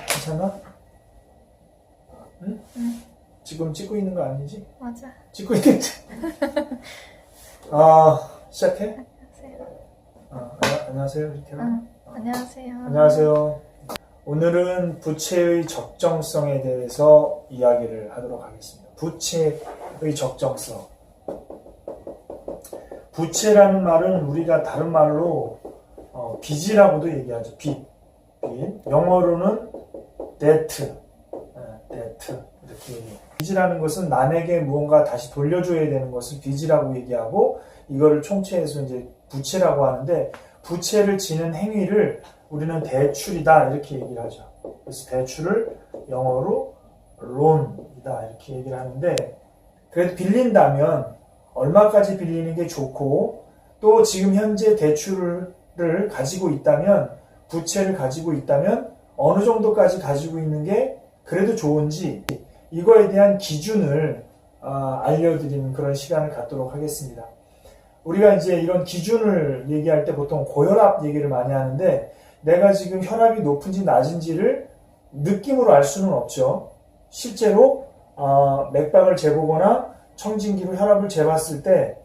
괜찮아? 응? 응. 지금 찍고 있는 거 아니지? 맞아. 찍고 있겠지? 시작해? 안녕하세요. 안녕하세요. 이렇게 응. 안녕하세요. 안녕하세요. 오늘은 부채의 적정성에 대해서 이야기를 하도록 하겠습니다. 부채의 적정성. 부채라는 말은 우리가 다른 말로 빚이라고도 얘기하죠. 빚. 영어로는 debt. 이렇게 얘기해요. 빚이라는 것은 남에게 무언가 다시 돌려줘야 되는 것을 빚이라고 얘기하고, 이거를 총체해서 이제 부채라고 하는데, 부채를 지는 행위를 우리는 대출이다 이렇게 얘기를 하죠. 그래서 대출을 영어로 loan이다 이렇게 얘기를 하는데, 그래도 빌린다면 얼마까지 빌리는 게 좋고, 또 지금 현재 대출을 가지고 있다면, 부채를 가지고 있다면 어느 정도까지 가지고 있는 게 그래도 좋은지, 이거에 대한 기준을 알려드리는 그런 시간을 갖도록 하겠습니다. 우리가 이제 이런 기준을 얘기할 때 보통 고혈압 얘기를 많이 하는데, 내가 지금 혈압이 높은지 낮은지를 느낌으로 알 수는 없죠. 실제로 맥박을 재보거나 청진기로 혈압을 재봤을 때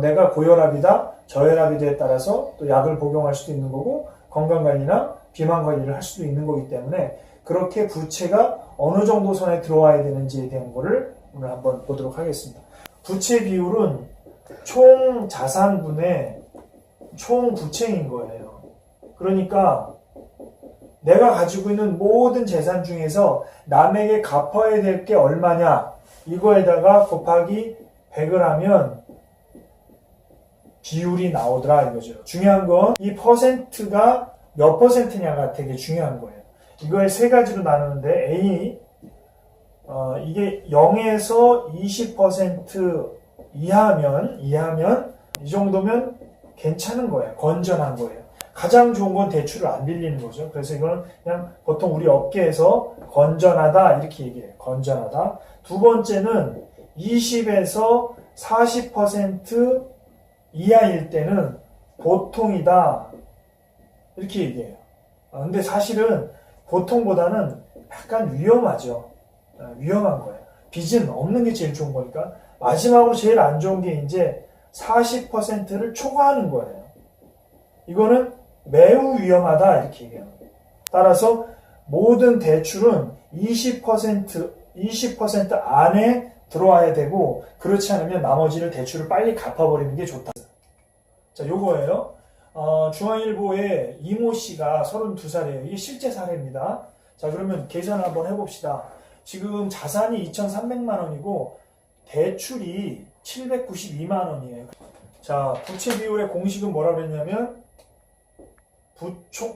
내가 고혈압이다, 저혈압이다에 따라서 또 약을 복용할 수도 있는 거고, 건강관리나 비만관리를 할 수도 있는 거기 때문에, 그렇게 부채가 어느 정도 선에 들어와야 되는지에 대한 거를 오늘 한번 보도록 하겠습니다. 부채 비율은 총 자산분의 총 부채인 거예요. 그러니까 내가 가지고 있는 모든 재산 중에서 남에게 갚아야 될 게 얼마냐, 이거에다가 곱하기 100을 하면 비율이 나오더라 이거죠. 중요한 건 이 퍼센트가 몇 퍼센트냐가 되게 중요한 거예요. 이걸 세 가지로 나누는데, A, 이게 0에서 20% 이하면 이 정도면 괜찮은 거예요. 건전한 거예요. 가장 좋은 건 대출을 안 빌리는 거죠. 그래서 이거는 그냥 보통 우리 업계에서 건전하다 이렇게 얘기해요. 건전하다. 두 번째는 20에서 40% 이하일 때는 보통이다 이렇게 얘기해요. 근데 사실은 보통보다는 약간 위험하죠. 위험한 거예요. 빚은 없는 게 제일 좋은 거니까. 마지막으로 제일 안 좋은 게 이제 40%를 초과하는 거예요. 이거는 매우 위험하다 이렇게 얘기해요. 따라서 모든 대출은 20% 안에 들어와야 되고, 그렇지 않으면 나머지를 대출을 빨리 갚아버리는 게 좋다. 자, 요거예요. 중앙일보의 이모 씨가 32살이에요. 이게 실제 사례입니다. 자, 그러면 계산을 한번 해봅시다. 지금 자산이 2,300만 원이고 대출이 792만 원이에요. 자, 부채 비율의 공식은 뭐라고 그랬냐면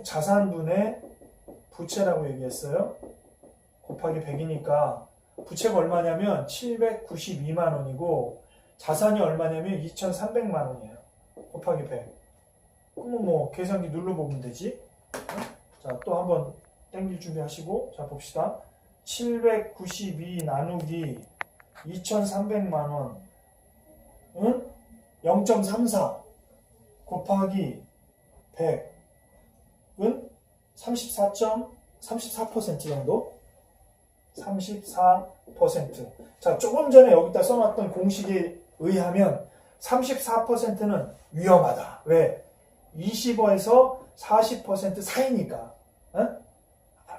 자산분의 부채라고 얘기했어요. 곱하기 100이니까 부채가 얼마냐면 792만 원이고 자산이 얼마냐면 2,300만 원이에요. 곱하기 100. 그러면 뭐 계산기 눌러보면 되지. 자, 또 한번 땡길 준비하시고, 자 봅시다. 792 나누기 2,300만 원, 0.34 곱하기 100은 34% 정도? 34%. 자, 조금 전에 여기다 써놨던 공식에 의하면 34%는 위험하다. 왜? 20에서 40% 사이니까.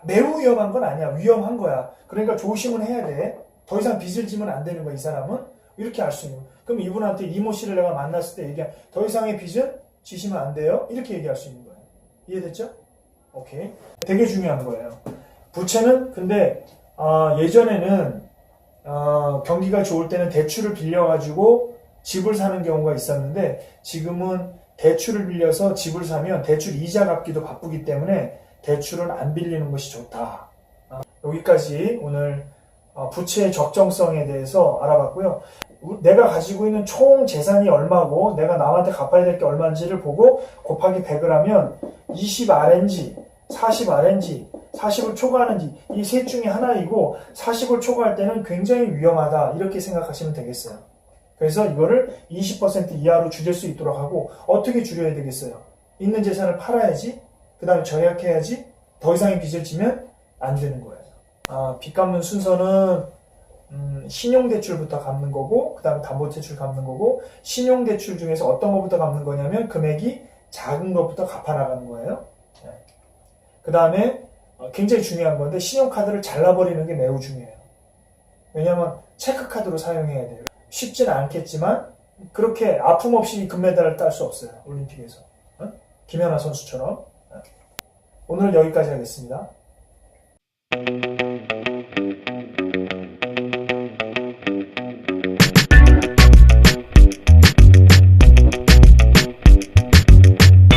매우 위험한 건 아니야. 위험한 거야. 그러니까 조심은 해야 돼. 더 이상 빚을 지면 안 되는 거야, 이 사람은. 이렇게 알 수 있는 거야. 그럼 이분한테 이모 씨를 내가 만났을 때 얘기한, 더 이상의 빚은 지시면 안 돼요. 이렇게 얘기할 수 있는 거예요. 이해됐죠? 오케이. 되게 중요한 거예요. 부채는 근데 예전에는 경기가 좋을 때는 대출을 빌려가지고 집을 사는 경우가 있었는데, 지금은 대출을 빌려서 집을 사면 대출 이자 갚기도 바쁘기 때문에 대출은 안 빌리는 것이 좋다. 여기까지 오늘 부채의 적정성에 대해서 알아봤고요. 내가 가지고 있는 총 재산이 얼마고 내가 남한테 갚아야 될 게 얼마인지를 보고 곱하기 100을 하면 20RNG, 40RNG, 40을 초과하는지 이 셋 중에 하나이고, 40을 초과할 때는 굉장히 위험하다 이렇게 생각하시면 되겠어요. 그래서 이거를 20% 이하로 줄일 수 있도록 하고, 어떻게 줄여야 되겠어요? 있는 재산을 팔아야지, 그 다음에 절약해야지, 더 이상의 빚을 지면 안 되는 거예요. 빚 갚는 순서는 신용대출부터 갚는 거고, 그 다음에 담보대출 갚는 거고, 신용대출 중에서 어떤 것부터 갚는 거냐면 금액이 작은 것부터 갚아나가는 거예요. 그 다음에 굉장히 중요한 건데 신용카드를 잘라버리는 게 매우 중요해요. 왜냐하면 체크카드로 사용해야 돼요. 쉽지는 않겠지만 그렇게 아픔 없이 금메달을 딸 수 없어요. 올림픽에서. 김연아 선수처럼. 오늘은 여기까지 하겠습니다.